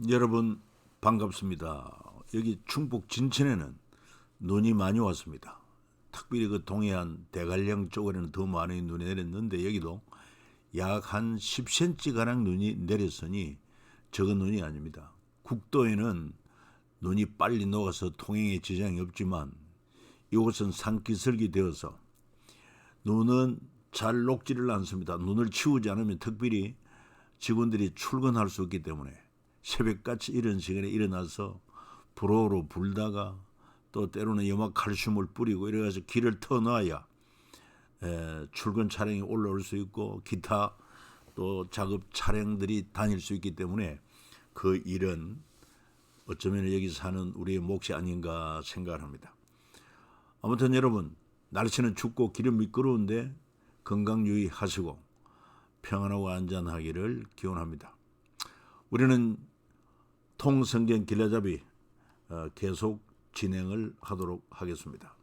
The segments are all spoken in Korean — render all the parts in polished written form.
여러분 반갑습니다. 여기 충북 진천에는 눈이 많이 왔습니다. 특별히 그 동해안 대관령 쪽에는 더 많이 눈이 내렸는데 여기도 약 한 10cm 가량 눈이 내렸으니 적은 눈이 아닙니다. 국도에는 눈이 빨리 녹아서 통행에 지장이 없지만 이곳은 산기슭이 되어서 눈은 잘 녹지를 않습니다. 눈을 치우지 않으면 특별히 직원들이 출근할 수 없기 때문에 새벽같이 이런 시간에 일어나서 불호로 불다가 또 때로는 염화칼슘을 뿌리고 이래가서 길을 터놔야 출근 차량이 올라올 수 있고 기타 또 작업 차량들이 다닐 수 있기 때문에 그 일은 어쩌면 여기 사는 우리의 몫이 아닌가 생각을 합니다. 아무튼 여러분, 날씨는 춥고 길은 미끄러운데 건강 유의하시고 평안하고 안전하기를 기원합니다. 우리는 통성경 길라잡이 계속 진행을 하도록 하겠습니다.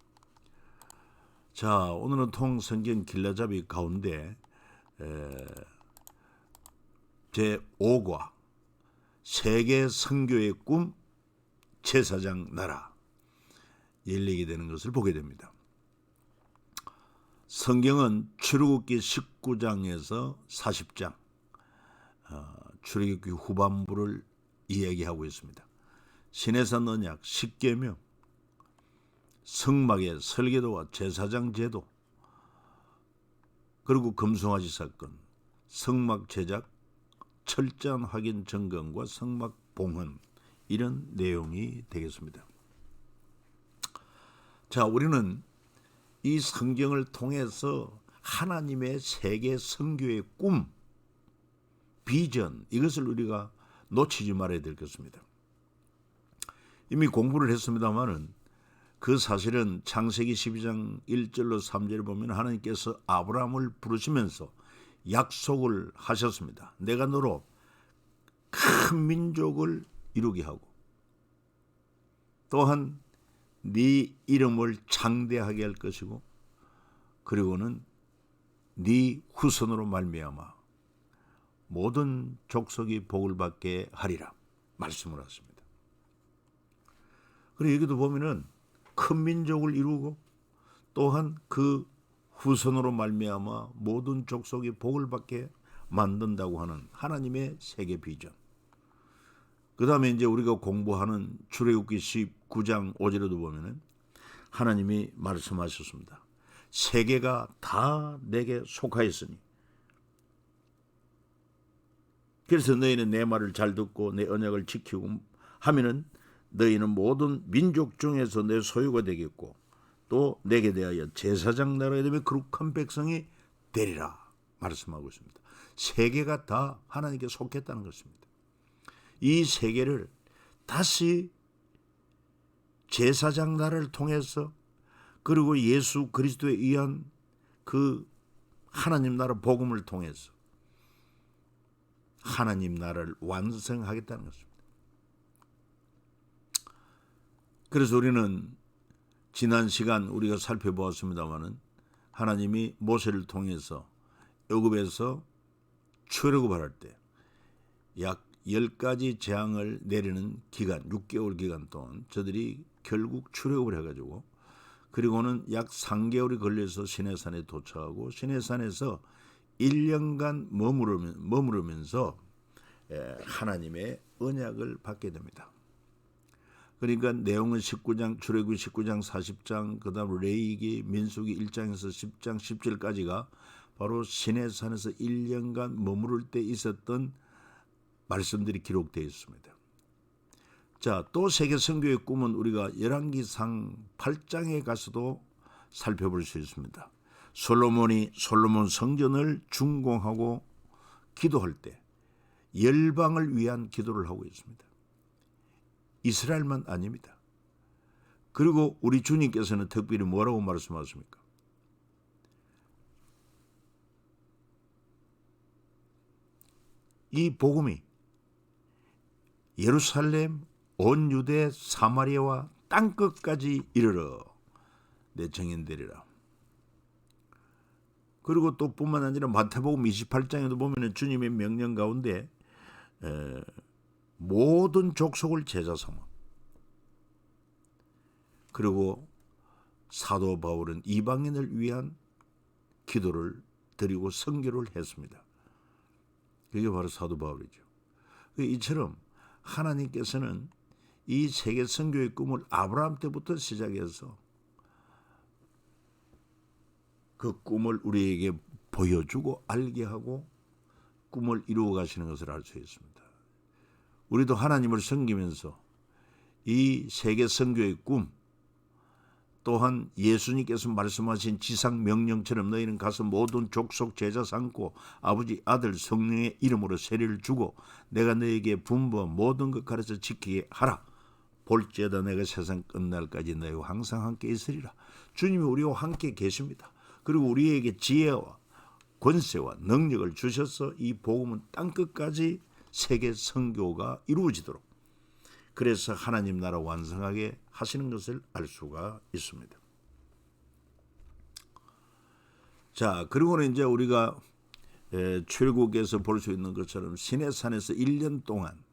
자, 오늘은 통성경 길라잡이 가운데 제5과 세계 선교의 꿈 제사장 나라 열리게 되는 것을 보게 됩니다. 성경은 출애굽기 19장에서 40장 출애굽기 후반부를 이야기하고 있습니다. 시내산 언약, 십계명, 성막의 설계도와 제사장 제도, 그리고 금송아지 사건, 성막 제작, 철저한 확인 점검과 성막 봉헌, 이런 내용이 되겠습니다. 자, 우리는 이 성경을 통해서 하나님의 세계 선교의 꿈, 비전, 이것을 우리가 놓치지 말아야 될 것입니다. 이미 공부를 했습니다마는 그 사실은 창세기 12장 1절로 3절을 보면 하나님께서 아브라함을 부르시면서 약속을 하셨습니다. 내가 너로 큰 민족을 이루게 하고 또한 네 이름을 창대하게 할 것이고 그리고는 네 후손으로 말미암아 모든 족속이 복을 받게 하리라 말씀을 하십니다. 그리고 여기도 보면은 큰 민족을 이루고 또한 그 후손으로 말미암아 모든 족속이 복을 받게 만든다고 하는 하나님의 세계 비전. 그 다음에 이제 우리가 공부하는 출애굽기 19장 5절에도 보면은 하나님이 말씀하셨습니다. 세계가 다 내게 속하였으니 그래서 너희는 내 말을 잘 듣고 내 언약을 지키고 하면은 너희는 모든 민족 중에서 내 소유가 되겠고 또 내게 대하여 제사장 나라가 되면 거룩한 백성이 되리라 말씀하고 있습니다. 세계가 다 하나님께 속했다는 것입니다. 이 세계를 다시 제사장 나라를 통해서 그리고 예수 그리스도에 의한 그 하나님 나라 복음을 통해서 하나님 나라를 완성하겠다는 것입니다. 그래서 우리는 지난 시간 우리가 살펴보았습니다마는 하나님이 모세를 통해서 애굽에서 출애굽을 할 때 약 10가지 재앙을 내리는 기간, 6개월 기간 동안 저들이 결국 출애굽을 해가지고 그리고는 약 3개월이 걸려서 시내산에 도착하고 시내산에서 1년간 머무르면서 하나님의 언약을 받게 됩니다. 그러니까 내용은 19장, 출애굽기 19장, 40장, 그 다음 레위기, 민수기 1장에서 10장, 10절까지가 바로 시내산에서 1년간 머무를 때 있었던 말씀들이 기록되어 있습니다. 자, 또 세계 선교의 꿈은 우리가 열왕기상 8장에 가서도 살펴볼 수 있습니다. 솔로몬 성전을 준공하고 기도할 때 열방을 위한 기도를 하고 있습니다. 이스라엘만 아닙니다. 그리고 우리 주님께서는 특별히 뭐라고 말씀하십니까? 이 복음이 예루살렘, 온 유대, 사마리아와 땅끝까지 이르러 내 증인되리라. 그리고 또 뿐만 아니라 마태복음 28장에도 보면 주님의 명령 가운데 모든 족속을 제자 삼아. 그리고 사도 바울은 이방인을 위한 기도를 드리고 선교를 했습니다. 그게 바로 사도 바울이죠. 이처럼 하나님께서는 이 세계 선교의 꿈을 아브라함 때부터 시작해서 그 꿈을 우리에게 보여주고 알게 하고 꿈을 이루어 가시는 것을 알 수 있습니다. 우리도 하나님을 섬기면서 이 세계 선교의 꿈, 또한 예수님께서 말씀하신 지상 명령처럼 너희는 가서 모든 족속 제자 삼고 아버지 아들 성령의 이름으로 세례를 주고 내가 너에게 분부한 모든 것 가르쳐 지키게 하라. 볼지어다 내가 세상 끝날까지 너희와 항상 함께 있으리라. 주님이 우리와 함께 계십니다. 그리고 우리에게 지혜와 권세와 능력을 주셔서 이 복음은 땅끝까지 세계 선교가 이루어지도록, 그래서 하나님 나라 완성하게 하시는 것을 알 수가 있습니다. 자, 그리고는 이제 우리가 출애굽에서 볼 수 있는 것처럼 시내산에서 1년 동안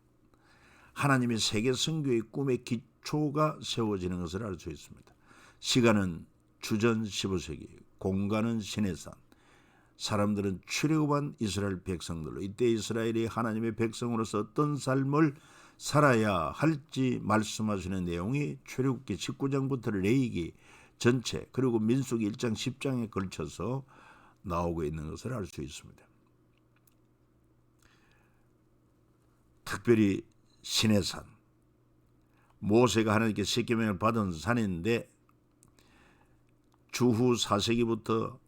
하나님의 세계 선교의 꿈의 기초가 세워지는 것을 알 수 있습니다. 시간은 주전 15세기, 공간은 시내산. 사람들은 출애굽한 이스라엘 백성들로, 이때 이스라엘이 하나님의 백성으로서 어떤 삶을 살아야 할지 말씀하시는 내용이 출애굽기 19장부터 레위기 전체, 그리고 민수기 1장 10장에 걸쳐서 나오고 있는 것을 알 수 있습니다. 특별히 시내산, 모세가 하나님께 10계명을 받은 산인데 주후 4세기부터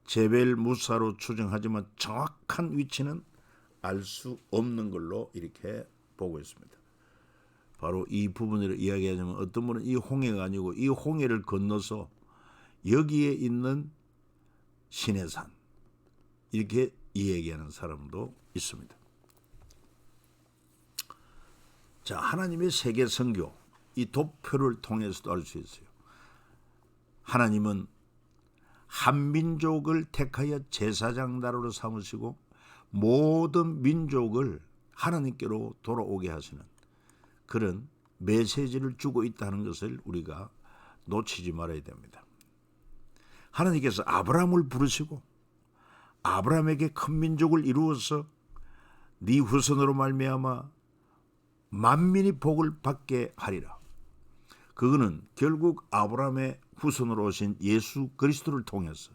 제벨 무사로 추정하지만 정확한 위치는 알 수 없는 걸로 이렇게 보고 있습니다. 바로 이 부분을 이야기하자면 어떤 분은 이 홍해가 아니고 이 홍해를 건너서 여기에 있는 시내산, 이렇게 이야기하는 사람도 있습니다. 자, 하나님의 세계 선교, 이 도표를 통해서도 알 수 있어요. 하나님은 한 민족을 택하여 제사장 나라로 삼으시고 모든 민족을 하나님께로 돌아오게 하시는 그런 메시지를 주고 있다는 것을 우리가 놓치지 말아야 됩니다. 하나님께서 아브라함을 부르시고 아브라함에게 큰 민족을 이루어서 네 후손으로 말미암아 만민이 복을 받게 하리라. 그거는 결국 아브라함의 후손으로 오신 예수 그리스도를 통해서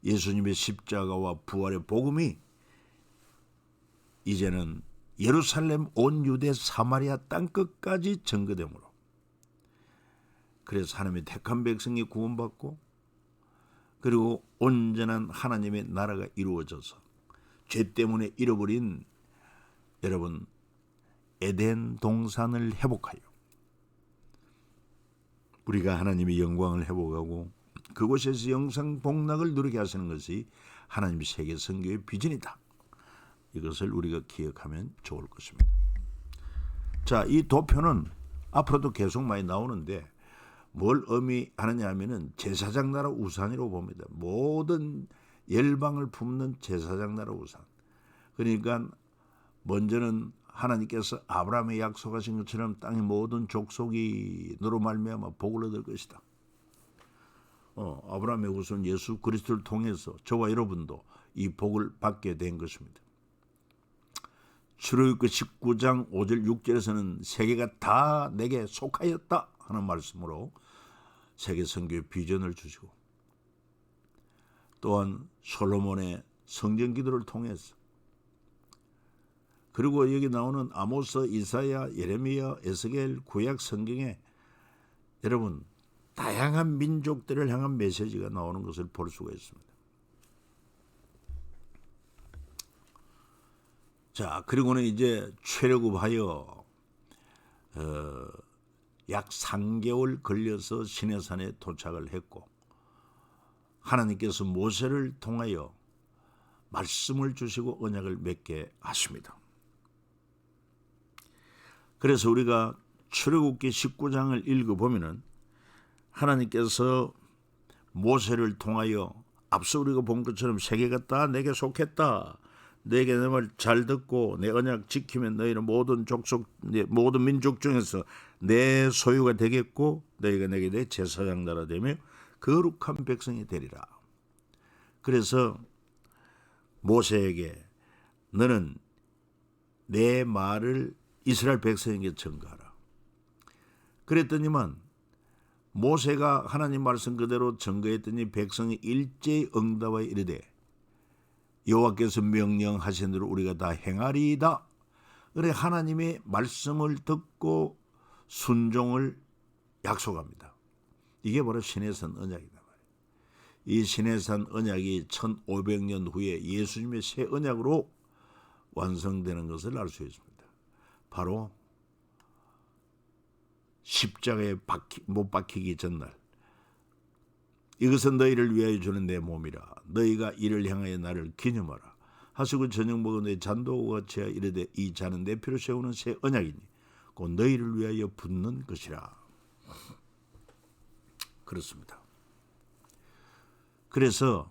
예수님의 십자가와 부활의 복음이 이제는 예루살렘 온 유대 사마리아 땅끝까지 전거되므로, 그래서 하나님의 택한 백성이 구원받고 그리고 온전한 하나님의 나라가 이루어져서 죄 때문에 잃어버린 여러분 에덴 동산을 회복하여 우리가 하나님의 영광을 회복하고 그곳에서 영생 복락을 누리게 하시는 것이 하나님의 세계 선교의 비전이다. 이것을 우리가 기억하면 좋을 것입니다. 자, 이 도표는 앞으로도 계속 많이 나오는데 뭘 의미하느냐 하면은 제사장 나라 우산이라고 봅니다. 모든 열방을 품는 제사장 나라 우산. 그러니까 먼저는 하나님께서 아브라함에 약속하신 것처럼 땅의 모든 족속이 너로 말미암아 복을 얻을 것이다. 아브라함의 후손 예수 그리스도를 통해서 저와 여러분도 이 복을 받게 된 것입니다. 출애굽기 19장 5절 6절에서는 세계가 다 내게 속하였다 하는 말씀으로 세계 선교의 비전을 주시고, 또한 솔로몬의 성전 기도를 통해서, 그리고 여기 나오는 아모스, 이사야, 예레미야, 에스겔 구약 성경에 여러분 다양한 민족들을 향한 메시지가 나오는 것을 볼 수가 있습니다. 자, 그리고는 이제 출애굽하여 약 3개월 걸려서 시내산에 도착을 했고, 하나님께서 모세를 통하여 말씀을 주시고 언약을 맺게 하십니다. 그래서 우리가 출애굽기 19장을 읽어보면은 하나님께서 모세를 통하여 앞서 우리가 본 것처럼 세계가 다 내게 속했다, 내게 내 말 잘 듣고 내 언약 지키면 너희는 모든 족속 모든 민족 중에서 내 소유가 되겠고 너희가 내게 내 제사장 나라 되며 거룩한 백성이 되리라. 그래서 모세에게 너는 내 말을 이스라엘 백성에게 전가하라. 그랬더니만 모세가 하나님 말씀 그대로 전가했더니 백성이 일제히 응답하여 이르되 여호와께서 명령하신 대로 우리가 다 행하리이다. 그래 하나님의 말씀을 듣고 순종을 약속합니다. 이게 바로 시내산 언약이다. 이 시내산 언약이 1500년 후에 예수님의 새 언약으로 완성되는 것을 알 수 있습니다. 바로 십자가에 못 박히기 전날 이것은 너희를 위하여 주는 내 몸이라 너희가 이를 향하여 나를 기념하라 하시고 저녁 먹은 내 잔도와 같이 이르되 이 잔은 내 피로 세우는 새 언약이니 곧 너희를 위하여 붓는 것이라. 그렇습니다. 그래서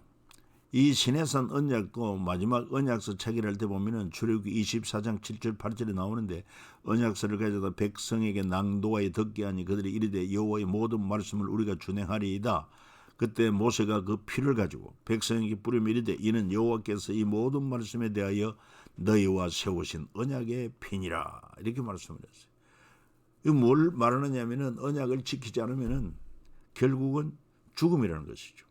이 시내산 언약도 마지막 언약서 체결할 때 보면은 출애굽기 24장 7절 8절에 나오는데 언약서를 가져다 백성에게 낭독하여 듣게 하니 그들이 이르되 여호와의 모든 말씀을 우리가 준행하리이다. 그때 모세가 그 피를 가지고 백성에게 뿌리며 이르되 이는 여호와께서 이 모든 말씀에 대하여 너희와 세우신 언약의 피니라. 이렇게 말씀을 했어요. 이거 뭘 말하느냐면은 언약을 지키지 않으면은 결국은 죽음이라는 것이죠.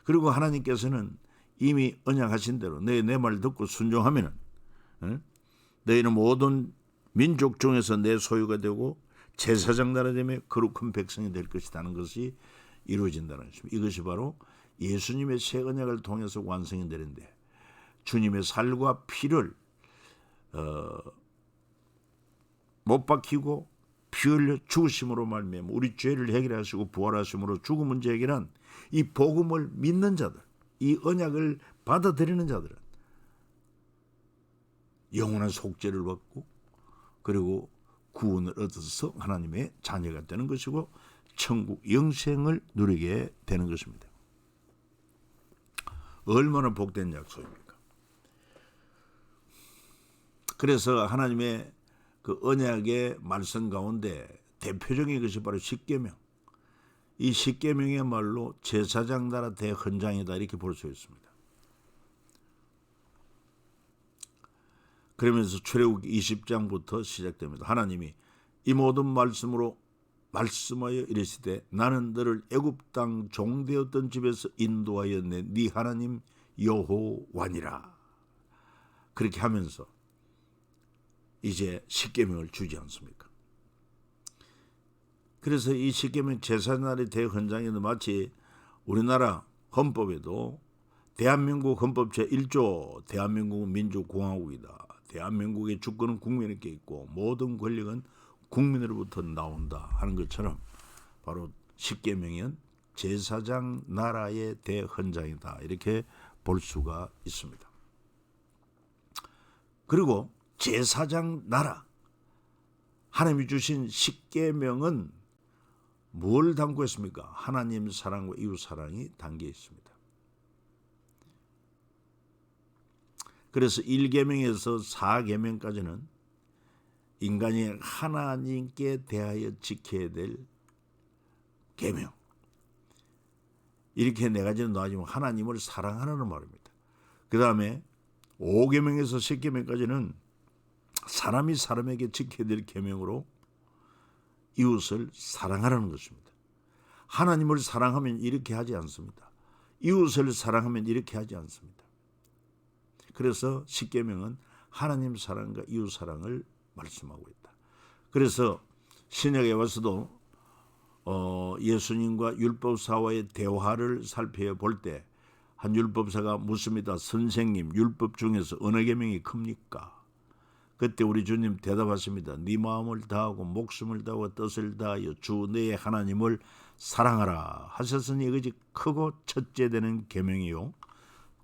그리고 하나님께서는 이미 언약하신 대로 내 말 듣고 순종하면은 너희는 모든 민족 중에서 내 소유가 되고 제사장 나라 되며 거룩한 백성이 될 것이라는 것이 이루어진다는 것입니다. 이것이 바로 예수님의 새 언약을 통해서 완성이 되는데 주님의 살과 피를 못 박히고 피 흘려 죽으심으로 말미암아 우리 죄를 해결하시고 부활하심으로 죽음 문제 해결한 이 복음을 믿는 자들, 이 언약을 받아들이는 자들은 영원한 속죄를 받고 그리고 구원을 얻어서 하나님의 자녀가 되는 것이고 천국 영생을 누리게 되는 것입니다. 얼마나 복된 약속입니까? 그래서 하나님의 그 언약의 말씀 가운데 대표적인 것이 바로 십계명. 이 십계명이야말로 제사장 나라 대헌장이다 이렇게 볼 수 있습니다. 그러면서 출애굽기 20장부터 시작됩니다. 하나님이 이 모든 말씀으로 말씀하여 이르시되 나는 너를 애굽 땅 종되었던 집에서 인도하여 내 네 하나님 여호와니라. 그렇게 하면서 이제 십계명을 주지 않습니까? 그래서 이 십계명 제사날의 대헌장에도 마치 우리나라 헌법에도 대한민국 헌법 제1조 대한민국은 민주공화국이다. 대한민국의 주권은 국민에게 있고 모든 권력은 국민으로부터 나온다 하는 것처럼 바로 십계명은 제사장 나라의 대헌장이다 이렇게 볼 수가 있습니다. 그리고 제사장 나라 하나님이 주신 십계명은 뭘 담고 있습니까? 하나님 사랑과 이웃 사랑이 담겨 있습니다. 그래서 1계명에서 4계명까지는 인간이 하나님께 대하여 지켜야 될 계명. 이렇게 네 가지는 놓아지면 하나님을 사랑하라는 말입니다. 그 다음에 5계명에서 10계명까지는 사람이 사람에게 지켜야 될 계명으로 이웃을 사랑하라는 것입니다. 하나님을 사랑하면 이렇게 하지 않습니다. 이웃을 사랑하면 이렇게 하지 않습니다. 그래서 십계명은 하나님 사랑과 이웃 사랑을 말씀하고 있다. 그래서 신약에 와서도 예수님과 율법사와의 대화를 살펴볼 때 한 율법사가 묻습니다. 선생님, 율법 중에서 어느 계명이 큽니까? 그때 우리 주님 대답하십니다. 네 마음을 다하고 목숨을 다하고 뜻을 다하여 주 너의 하나님을 사랑하라 하셨으니 이것이 크고 첫째 되는 계명이요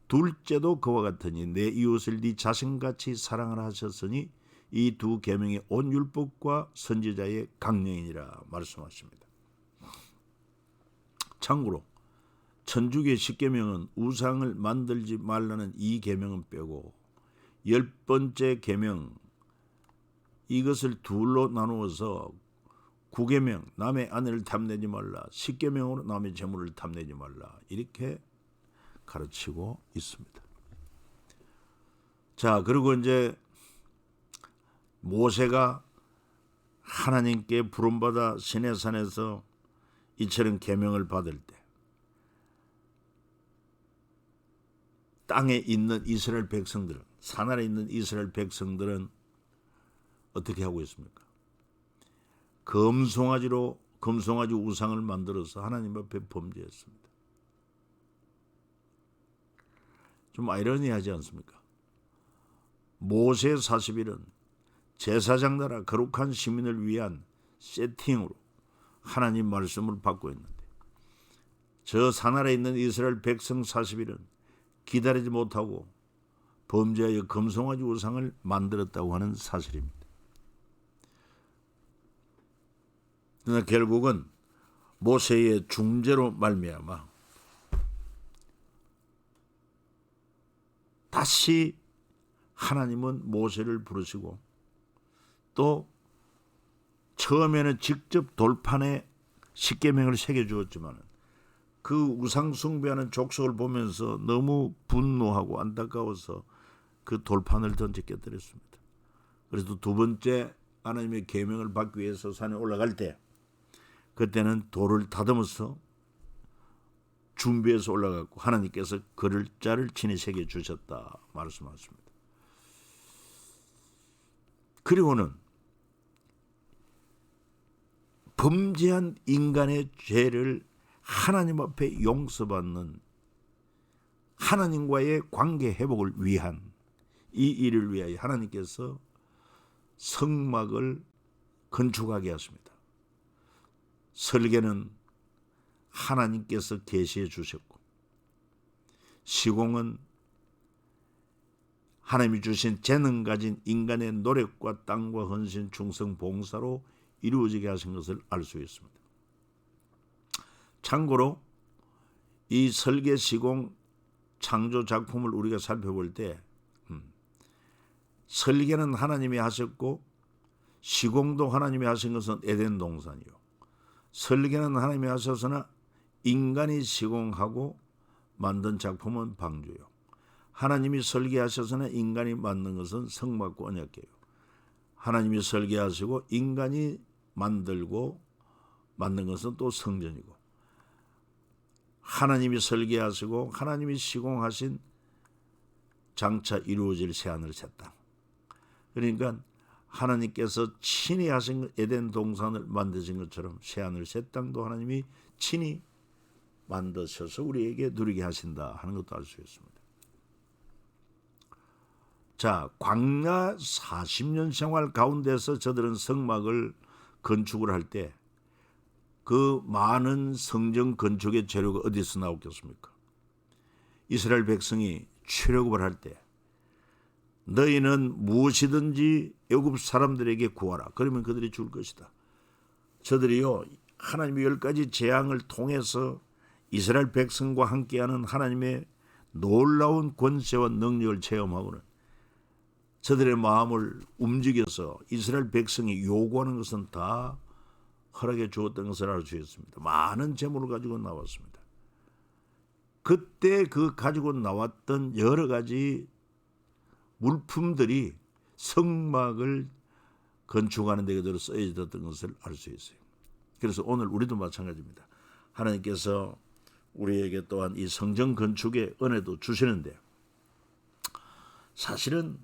둘째도 그와 같으니 내 이웃을 네 자신같이 사랑하라 하셨으니 이 두 계명이 온 율법과 선지자의 강령이니라 말씀하십니다. 참고로 천주교의 10계명은 우상을 만들지 말라는 이 계명은 빼고 10번째 계명 이것을 둘로 나누어서 9계명 남의 아내를 탐내지 말라, 10계명으로 남의 재물을 탐내지 말라 이렇게 가르치고 있습니다. 자, 그리고 이제 모세가 하나님께 부름받아 시내산에서 이처럼 계명을 받을 때 땅에 있는 이스라엘 백성들은, 산 아래 있는 이스라엘 백성들은 어떻게 하고 있습니까? 금송아지 우상을 만들어서 하나님 앞에 범죄했습니다. 좀 아이러니하지 않습니까? 모세 40일은 제사장 나라 거룩한 시민을 위한 세팅으로 하나님 말씀을 받고 있는데 저 산 아래 있는 이스라엘 백성 40일은 기다리지 못하고 범죄하여 금송아지 우상을 만들었다고 하는 사실입니다. 그러나 결국은 모세의 중재로 말미암아 다시 하나님은 모세를 부르시고 또 처음에는 직접 돌판에 십계명을 새겨주었지만 그 우상 숭배하는 족속을 보면서 너무 분노하고 안타까워서 그 돌판을 던져 깨뜨렸습니다. 그래서 두 번째 하나님의 계명을 받기 위해서 산에 올라갈 때 그때는 돌을 다듬어서 준비해서 올라갔고 하나님께서 글자를 친히 새겨주셨다 말씀하십니다. 그리고는 범죄한 인간의 죄를 하나님 앞에 용서받는 하나님과의 관계 회복을 위한 이 일을 위하여 하나님께서 성막을 건축하게 하십니다. 설계는 하나님께서 계시해 주셨고 시공은 하나님이 주신 재능 가진 인간의 노력과 땅과 헌신, 충성, 봉사로 이루어지게 하신 것을 알 수 있습니다. 참고로 이 설계, 시공, 창조 작품을 우리가 살펴볼 때 설계는 하나님이 하셨고 시공도 하나님이 하신 것은 에덴 동산이요. 설계는 하나님이 하셔서나 인간이 시공하고 만든 작품은 방주요. 하나님이 설계하셔서나 인간이 만든 것은 성막과 언약궤요. 하나님이 설계하시고 인간이 만들고 만든 것은 또 성전이고 하나님이 설계하시고 하나님이 시공하신 장차 이루어질 새하늘 새 땅. 그러니까 하나님께서 친히 하신 에덴 동산을 만드신 것처럼 새하늘 새 땅도 하나님이 친히 만드셔서 우리에게 누리게 하신다 하는 것도 알 수 있습니다. 자, 광야 40년 생활 가운데서 저들은 성막을 건축을 할 때 그 많은 성전 건축의 재료가 어디서 나오겠습니까? 이스라엘 백성이 출애굽을 할 때 너희는 무엇이든지 애굽 사람들에게 구하라. 그러면 그들이 줄 것이다. 저들이요 하나님의 10가지 재앙을 통해서 이스라엘 백성과 함께하는 하나님의 놀라운 권세와 능력을 체험하고는 저들의 마음을 움직여서 이스라엘 백성이 요구하는 것은 다 허락해 주었던 것을 알 수 있습니다. 많은 재물을 가지고 나왔습니다. 그때 그 가지고 나왔던 여러 가지 물품들이 성막을 건축하는 데 그대로 쓰여졌던 것을 알 수 있어요. 그래서 오늘 우리도 마찬가지입니다. 하나님께서 우리에게 또한 이 성전 건축의 은혜도 주시는데 사실은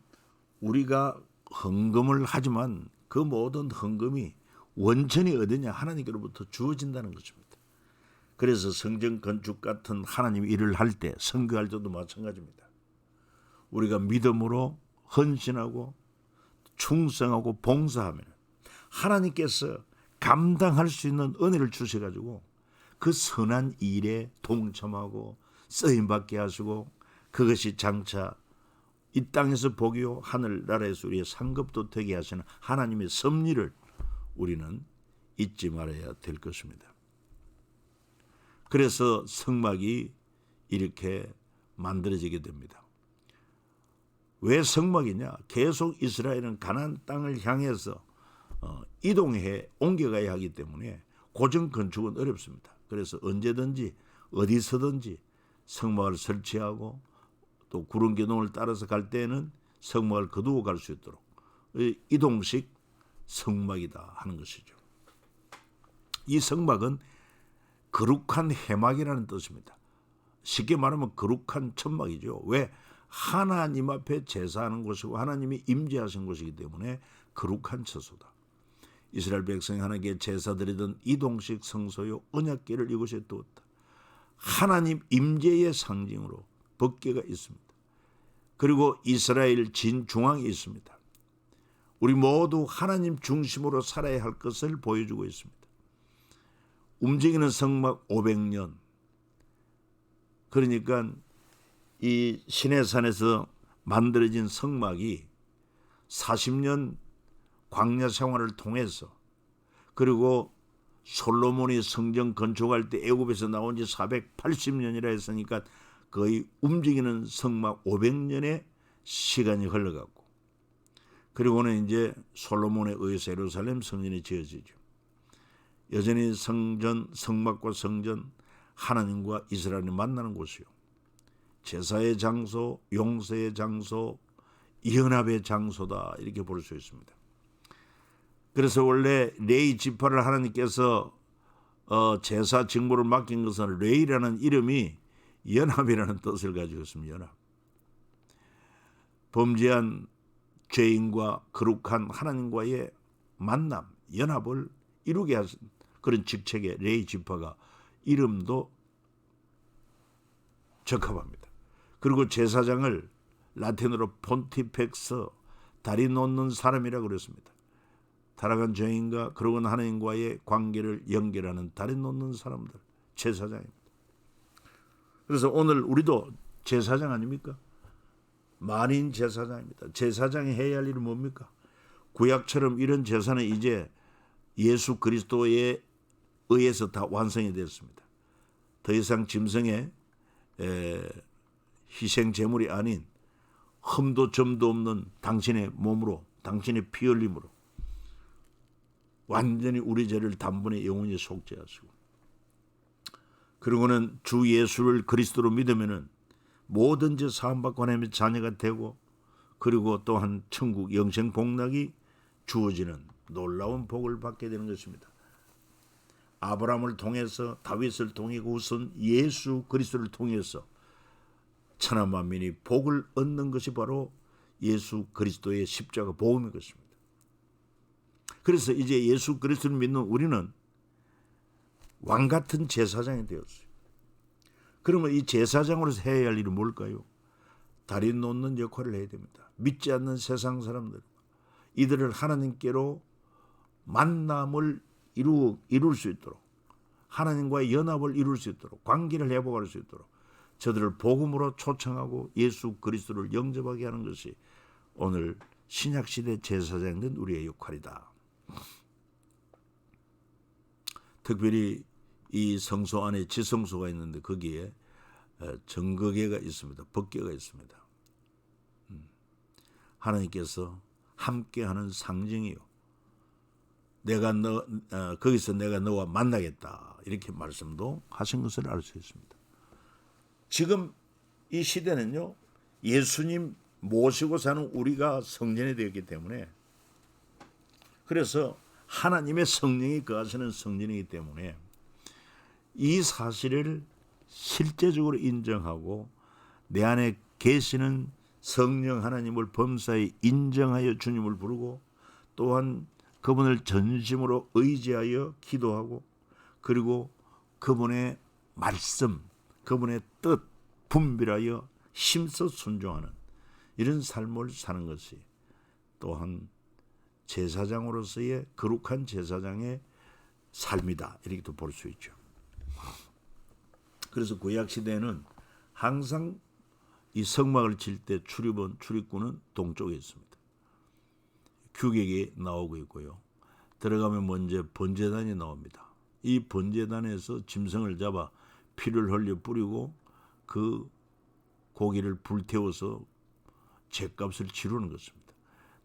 우리가 헌금을 하지만 그 모든 헌금이 원천이 어디냐? 하나님께로부터 주어진다는 것입니다. 그래서 성전 건축 같은 하나님의 일을 할 때, 선교할 때도 마찬가지입니다. 우리가 믿음으로 헌신하고 충성하고 봉사하면 하나님께서 감당할 수 있는 은혜를 주셔가지고 그 선한 일에 동참하고 쓰임받게 하시고 그것이 장차 이 땅에서 복이요 하늘나라에서 우리의 상급도 되게 하시는 하나님의 섭리를 우리는 잊지 말아야 될 것입니다. 그래서 성막이 이렇게 만들어지게 됩니다. 왜 성막이냐? 계속 이스라엘은 가나안 땅을 향해서 이동해 옮겨가야 하기 때문에 고정 건축은 어렵습니다. 그래서 언제든지 어디서든지 성막을 설치하고 또 구름기둥을 따라서 갈 때에는 성막을 거두어 갈 수 있도록 이동식 성막이다 하는 것이죠. 이 성막은 거룩한 회막이라는 뜻입니다. 쉽게 말하면 거룩한 천막이죠. 왜? 하나님 앞에 제사하는 곳이고 하나님이 임재하신 곳이기 때문에 거룩한 처소다. 이스라엘 백성이 하나님께 제사드리던 이동식 성소요 언약궤를 이곳에 두었다. 하나님 임재의 상징으로 법궤가 있습니다. 그리고 이스라엘 진중앙이 있습니다. 우리 모두 하나님 중심으로 살아야 할 것을 보여주고 있습니다. 움직이는 성막 500년. 그러니까 이 시내산에서 만들어진 성막이 40년 광야 생활을 통해서 그리고 솔로몬이 성전 건축할 때 애굽에서 나온 지 480년이라 했으니까 거의 움직이는 성막 500년의 시간이 흘러갔고 그리고는 이제 솔로몬에 의해서 예루살렘 성전이 지어지죠. 여전히 성막과 성전 하나님과 이스라엘이 만나는 곳이요. 제사의 장소, 용서의 장소, 연합의 장소다 이렇게 볼 수 있습니다. 그래서 원래 레위 지파를 하나님께서 제사 직무를 맡긴 것은 레위라는 이름이 연합이라는 뜻을 가지고 있습니다. 연합. 범죄한 죄인과 거룩한 하나님과의 만남, 연합을 이루게 하신 그런 직책의 레위 지파가 이름도 적합합니다. 그리고 제사장을 라틴어로 폰티펙스, 다리 놓는 사람이라고 그랬습니다. 타락한 죄인과 그러고 하나님과의 관계를 연결하는 다리 놓는 사람들, 제사장입니다. 그래서 오늘 우리도 제사장 아닙니까? 만인 제사장입니다. 제사장이 해야 할 일은 뭡니까? 구약처럼 이런 제사는 이제 예수 그리스도에 의해서 다 완성이 됐습니다. 더 이상 짐승의 희생 제물이 아닌 흠도 점도 없는 당신의 몸으로, 당신의 피 흘림으로 완전히 우리 죄를 단번에 영원히 속죄하시고 그리고는 주 예수를 그리스도로 믿으면은 모든 죄 사함받고 하나님의 자녀가 되고 그리고 또한 천국 영생 복락이 주어지는 놀라운 복을 받게 되는 것입니다. 아브라함을 통해서 다윗을 통하고 우선 예수 그리스도를 통해서 천하 만민이 복을 얻는 것이 바로 예수 그리스도의 십자가 복음인 것입니다. 그래서 이제 예수 그리스도를 믿는 우리는 왕 같은 제사장이 되었어요. 그러면 이 제사장으로서 해야 할 일은 뭘까요? 다리 놓는 역할을 해야 됩니다. 믿지 않는 세상 사람들, 이들을 하나님께로 만남을 이룰 수 있도록, 하나님과의 연합을 이룰 수 있도록, 관계를 회복할 수 있도록 저들을 복음으로 초청하고 예수 그리스도를 영접하게 하는 것이 오늘 신약시대 제사장 된 우리의 역할이다. 특별히 이 성소 안에 지성소가 있는데 거기에 정거궤가 있습니다. 법궤가 있습니다. 하나님께서 함께하는 상징이요. 거기서 내가 너와 만나겠다 이렇게 말씀도 하신 것을 알 수 있습니다. 지금 이 시대는요, 예수님 모시고 사는 우리가 성전이 되었기 때문에, 그래서 하나님의 성령이 거하시는 성전이기 때문에 이 사실을 실제적으로 인정하고 내 안에 계시는 성령 하나님을 범사에 인정하여 주님을 부르고 또한 그분을 전심으로 의지하여 기도하고 그리고 그분의 말씀, 그분의 뜻 분별하여 힘써 순종하는 이런 삶을 사는 것이 또한 제사장으로서의 거룩한 제사장의 삶이다 이렇게도 볼 수 있죠. 그래서 구약시대에는 항상 이 성막을 칠 때 출입구는 동쪽에 있습니다. 규격이 나오고 있고요. 들어가면 먼저 번제단이 나옵니다. 이 번제단에서 짐승을 잡아 피를 흘려 뿌리고 그 고기를 불태워서 죗값을 치르는 것입니다.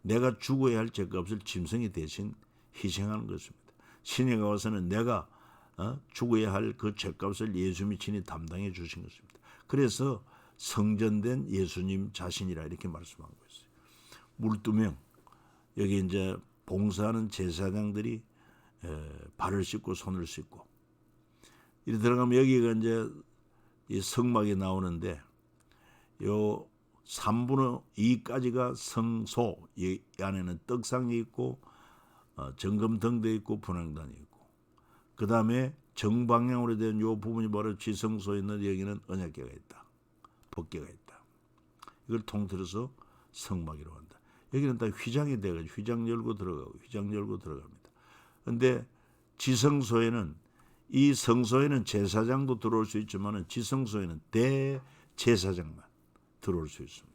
내가 죽어야 할 죗값을 짐승이 대신 희생하는 것입니다. 시내가 와서는 내가 죽어야 할 그 죗값을 예수님이 친히 담당해 주신 것입니다. 그래서 성전된 예수님 자신이라 이렇게 말씀하고 있어요. 물두명, 여기 이제 봉사하는 제사장들이 발을 씻고 손을 씻고 이리 들어가면 여기가 이제 이 성막이 나오는데 요 3분의 2까지가 성소, 이 안에는 떡상이 있고 정금등대 있고 분향단이 있고, 그 다음에 정방향으로 된 요 부분이 바로 지성소에 있는 여기는 언약궤가 있다, 법궤가 있다. 이걸 통틀어서 성막이라고 한다. 여기는 다 휘장이 돼가지고 휘장 열고 들어가고 휘장 열고 들어갑니다. 그런데 지성소에는, 이 성소에는 제사장도 들어올 수 있지만 지성소에는 대제사장만 들어올 수 있습니다.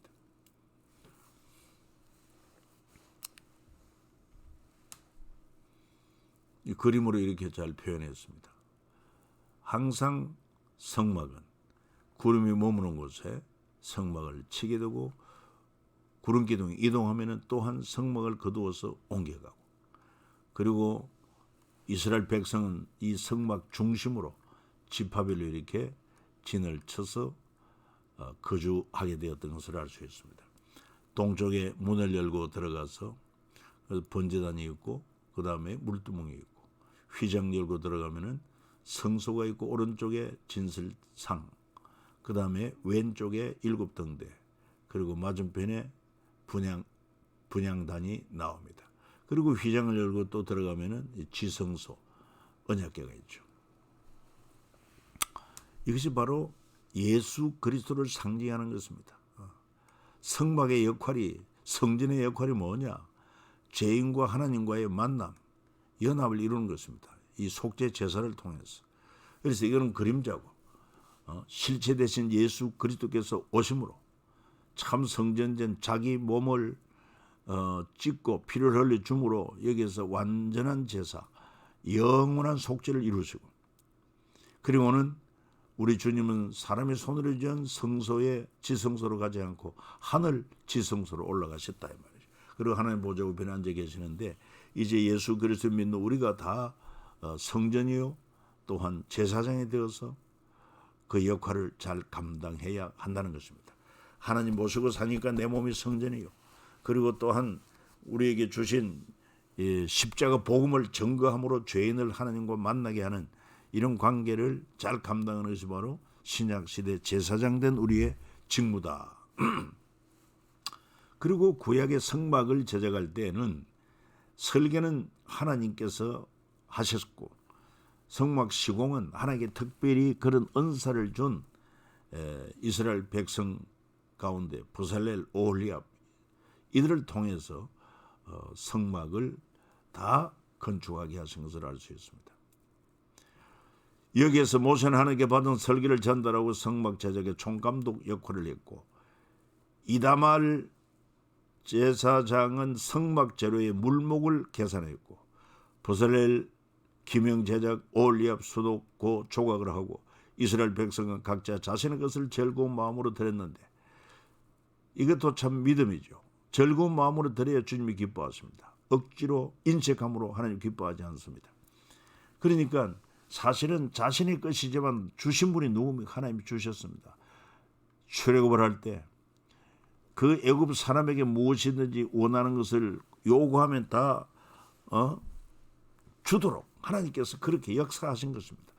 이 그림으로 이렇게 잘 표현했습니다. 항상 성막은 구름이 머무는 곳에 성막을 치게 되고, 구름기둥이 이동하면 또한 성막을 거두어서 옮겨가고, 그리고 이스라엘 백성은 이 성막 중심으로 지파별로 이렇게 진을 쳐서 거주하게 되었던 것을 알 수 있습니다. 동쪽에 문을 열고 들어가서 번제단이 있고, 그 다음에 물두멍이 있고, 휘장 열고 들어가면은 성소가 있고, 오른쪽에 진설상, 그 다음에 왼쪽에 7등대, 그리고 맞은편에 분향단이 나옵니다. 그리고 휘장을 열고 또 들어가면은 지성소, 언약궤가 있죠. 이것이 바로 예수 그리스도를 상징하는 것입니다. 성막의 역할이, 성전의 역할이 뭐냐? 죄인과 하나님과의 만남, 연합을 이루는 것입니다. 이 속죄 제사를 통해서. 그래서 이거는 그림자고, 실체 대신 예수 그리스도께서 오심으로 참 성전된 자기 몸을 찢고 피를 흘려 줌으로 여기에서 완전한 제사, 영원한 속죄를 이루시고, 그리고는 우리 주님은 사람의 손으로 지은 성소에 지성소로 가지 않고 하늘 지성소로 올라가셨다 이 말이죠. 그리고 하나님 보좌 우편에 앉아 계시는데, 이제 예수 그리스도 믿는 우리가 다 성전이요 또한 제사장이 되어서 그 역할을 잘 감당해야 한다는 것입니다. 하나님 모시고 사니까 내 몸이 성전이요, 그리고 또한 우리에게 주신 십자가 복음을 증거함으로 죄인을 하나님과 만나게 하는 이런 관계를 잘 감당하는 것이 바로 신약시대 제사장된 우리의 직무다. 그리고 구약의 성막을 제작할 때에는 설계는 하나님께서 하셨고, 성막 시공은 하나님께 특별히 그런 은사를 준 이스라엘 백성 가운데 부살렐, 오홀리압, 이들을 통해서 성막을 다 건축하게 하신 것을 알 수 있습니다. 여기에서 모세는 하나님께 받은 설계를 전달하고 성막 제작의 총감독 역할을 했고, 이다말 제사장은 성막 재료의 물목을 계산했고, 부살렐, 기명 제작, 오홀리압, 수독고 조각을 하고, 이스라엘 백성은 각자 자신의 것을 즐거운 마음으로 드렸는데, 이것도 참 믿음이죠. 즐거운 마음으로 드려야 주님이 기뻐하십니다. 억지로 인색함으로 하나님 기뻐하지 않습니다. 그러니까 사실은 자신의 것이지만 주신 분이 누구면 하나님이 주셨습니다. 출애굽을 할 때 그 애굽 사람에게 무엇이든지 원하는 것을 요구하면 다 주도록 하나님께서 그렇게 역사하신 것입니다.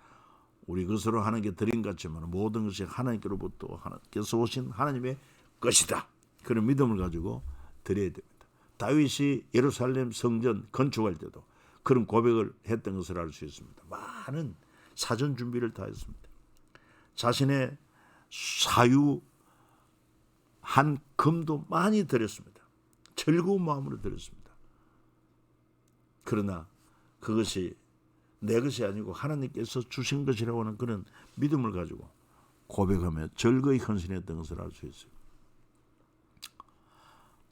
우리 것으로 하나님께 드린 것 같지만 모든 것이 하나님께로부터 하나님께서 오신 하나님의 것이다. 그런 믿음을 가지고 드려야 됩니다. 다윗이 예루살렘 성전 건축할 때도 그런 고백을 했던 것을 알 수 있습니다. 많은 사전 준비를 다 했습니다. 자신의 사유한 금도 많이 드렸습니다. 즐거운 마음으로 드렸습니다. 그러나 그것이 내 것이 아니고 하나님께서 주신 것이라고 하는 그런 믿음을 가지고 고백하며 즐거이 헌신했던 것을 알 수 있어요.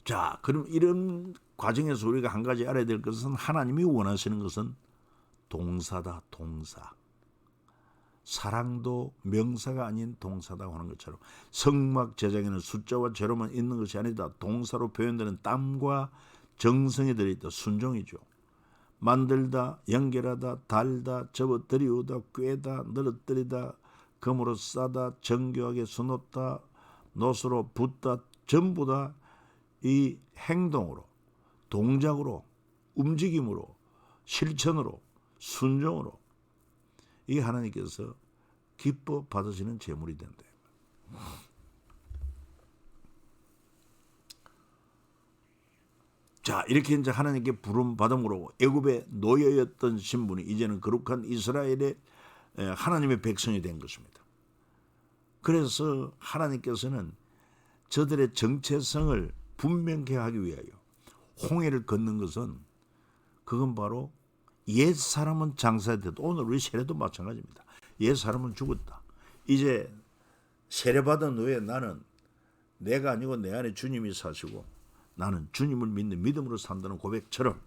자, 그럼 이런 과정에서 우리가 한 가지 알아야 될 것은, 하나님이 원하시는 것은 동사다, 동사. 사랑도 명사가 아닌 동사다고 하는 것처럼 성막 제작에는 숫자와 재료만 있는 것이 아니다. 동사로 표현되는 땀과 정성이 들어있다. 순종이죠. 만들다, 연결하다, 달다, 접어들이우다, 꿰다, 늘어뜨리다, 금으로 싸다, 정교하게 수놓다, 노수로 붓다, 전부 다 이 행동으로, 동작으로, 움직임으로, 실천으로, 순종으로 이 하나님께서 기뻐 받으시는 제물이 된다. 자, 이렇게 이제 하나님께 부름 받음으로 애굽의 노예였던 신분이 이제는 거룩한 이스라엘의 하나님의 백성이 된 것입니다. 그래서 하나님께서는 저들의 정체성을 분명케 하기 위하여 홍해를 걷는 것은 그건 바로 옛 사람은 장사돼도 오늘 우리 세례도 마찬가지입니다. 옛 사람은 죽었다. 이제 세례받은 후에 나는 내가 아니고 내 안에 주님이 사시고 나는 주님을 믿는 믿음으로 산다는 고백처럼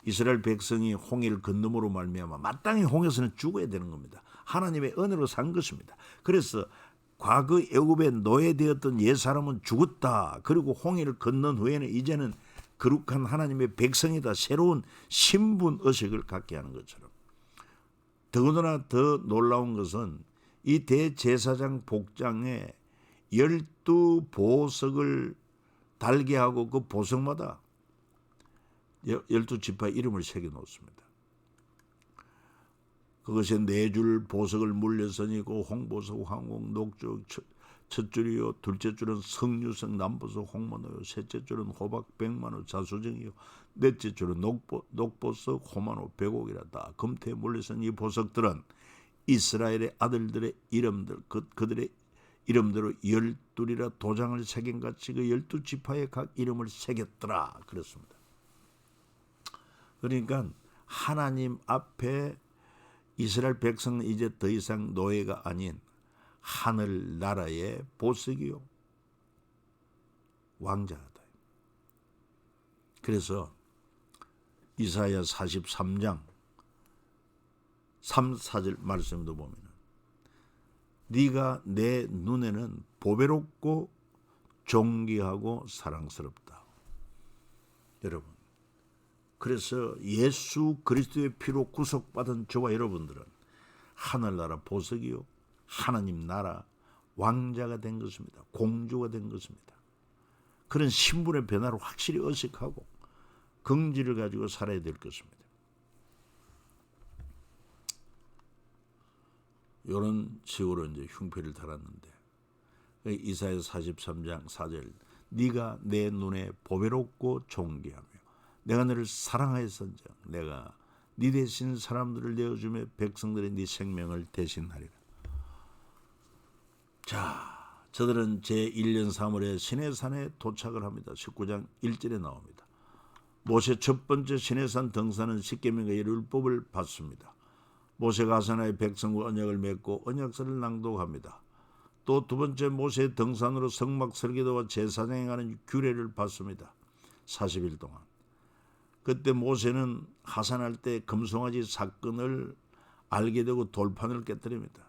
이스라엘 백성이 홍해를 건너므로 말미암아 마땅히 홍해에서는 죽어야 되는 겁니다. 하나님의 은혜로 산 것입니다. 그래서 과거 애굽에 노예되었던 옛 사람은 죽었다. 그리고 홍해를 건넌 후에는 이제는 거룩한 하나님의 백성이다. 새로운 신분 의식을 갖게 하는 것처럼. 더군다나 더 놀라운 것은 이 대제사장 복장에 12보석을 달게 하고 그 보석마다 12지파의 이름을 새겨 놓습니다. 그것에 4줄 보석을 물려서니 그 홍보석, 황홍, 녹조, 첫 줄이요, 둘째 줄은 석류석, 남보석, 홍만호요, 셋째 줄은 호박, 백만호, 자수정이요, 넷째 줄은 녹보석, 호만호, 백옥이라다. 금태에 물려선 이 보석들은 이스라엘의 아들들의 이름들, 그들의 이름대로 12이라 도장을 새긴같이 그 12지파의 각 이름을 새겼더라. 그렇습니다. 그러니까 하나님 앞에 이스라엘 백성은 이제 더 이상 노예가 아닌 하늘나라의 보석이요 왕자다. 그래서 이사야 43장 3, 4절 말씀도 보면 네가 내 눈에는 보배롭고 존귀하고 사랑스럽다. 여러분, 그래서 예수 그리스도의 피로 구속받은 저와 여러분들은 하늘나라 보석이요 하나님 나라 왕자가 된 것입니다. 공주가 된 것입니다. 그런 신분의 변화를 확실히 의식하고 긍지를 가지고 살아야 될 것입니다. 이런 식으로 이제 흉패를 달았는데 이사야 43장 4절 네가 내 눈에 보배롭고 존귀하며 내가 너를 사랑하였은즉 내가 네 대신 사람들을 내어주며 백성들의 네 생명을 대신하리라. 자, 저들은 제1년 3월에 시내산에 도착을 합니다. 19장 1절에 나옵니다. 모세 첫 번째 시내산 등산은 십계명과 율법을 받습니다. 모세가 하사나의 백성과 언약을 맺고 언약서를 낭독합니다. 또 두 번째 모세의 등산으로 성막 설계도와 제사장에 관한 규례를 받습니다. 40일 동안. 그때 모세는 하산할 때 금송아지 사건을 알게 되고 돌판을 깨뜨립니다.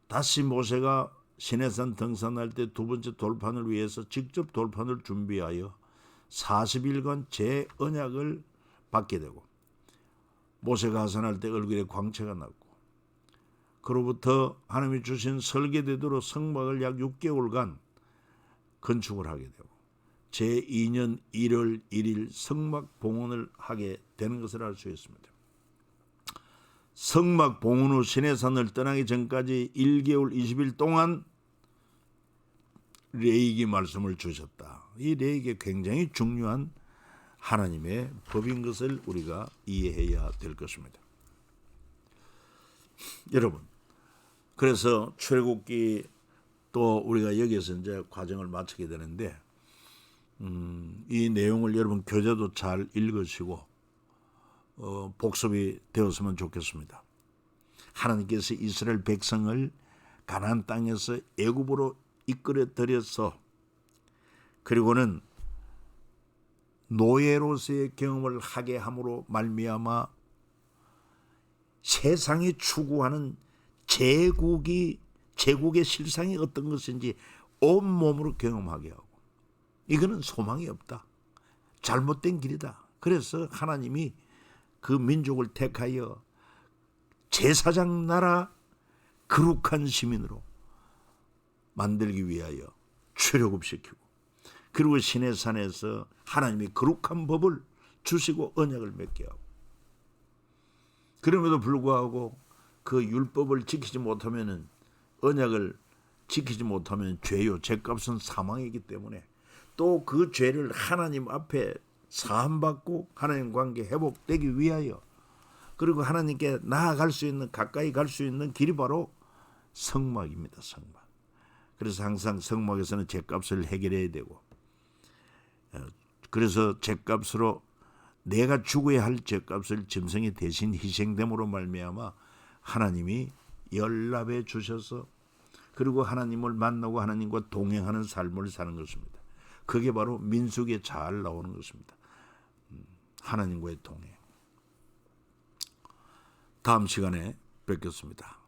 다시 모세가 시내산 등산할 때 두 번째 돌판을 위해서 직접 돌판을 준비하여 40일간 재언약을 받게 되고 모세가 하산할 때 얼굴에 광채가 났고 그로부터 하나님이 주신 설계대도로 성막을 약 6개월간 건축을 하게 되고 제2년 1월 1일 성막 봉헌을 하게 되는 것을 알 수 있습니다. 성막 봉헌 후 시내산을 떠나기 전까지 1개월 20일 동안 레위기 말씀을 주셨다. 이 레위기 굉장히 중요한 하나님의 법인 것을 우리가 이해해야 될 것입니다. 여러분, 그래서 출애굽기 또 우리가 여기에서 이제 과정을 마치게 되는데 이 내용을 여러분 교재도 잘 읽으시고 복습이 되었으면 좋겠습니다. 하나님께서 이스라엘 백성을 가나안 땅에서 애굽으로 이끌어 들여서 그리고는 노예로서의 경험을 하게 함으로 말미암아 세상이 추구하는 제국의 실상이 어떤 것인지 온몸으로 경험하게 하고, 이거는 소망이 없다, 잘못된 길이다. 그래서 하나님이 그 민족을 택하여 제사장 나라 거룩한 시민으로 만들기 위하여 출애굽시키고, 그리고 시내산에서 하나님이 거룩한 법을 주시고 언약을 맺게 하고, 그럼에도 불구하고 그 율법을 지키지 못하면은, 언약을 지키지 못하면 죄요, 죄값은 사망이기 때문에 또 그 죄를 하나님 앞에 사함받고 하나님 관계 회복되기 위하여, 그리고 하나님께 나아갈 수 있는, 가까이 갈 수 있는 길이 바로 성막입니다. 성막. 그래서 항상 성막에서는 죄값을 해결해야 되고, 그래서 죄값으로 내가 죽어야 할 죄값을 짐승이 대신 희생됨으로 말미암아 하나님이 연락해 주셔서, 그리고 하나님을 만나고 하나님과 동행하는 삶을 사는 것입니다. 그게 바로 민수기에 잘 나오는 것입니다. 하나님과의 동행. 다음 시간에 뵙겠습니다.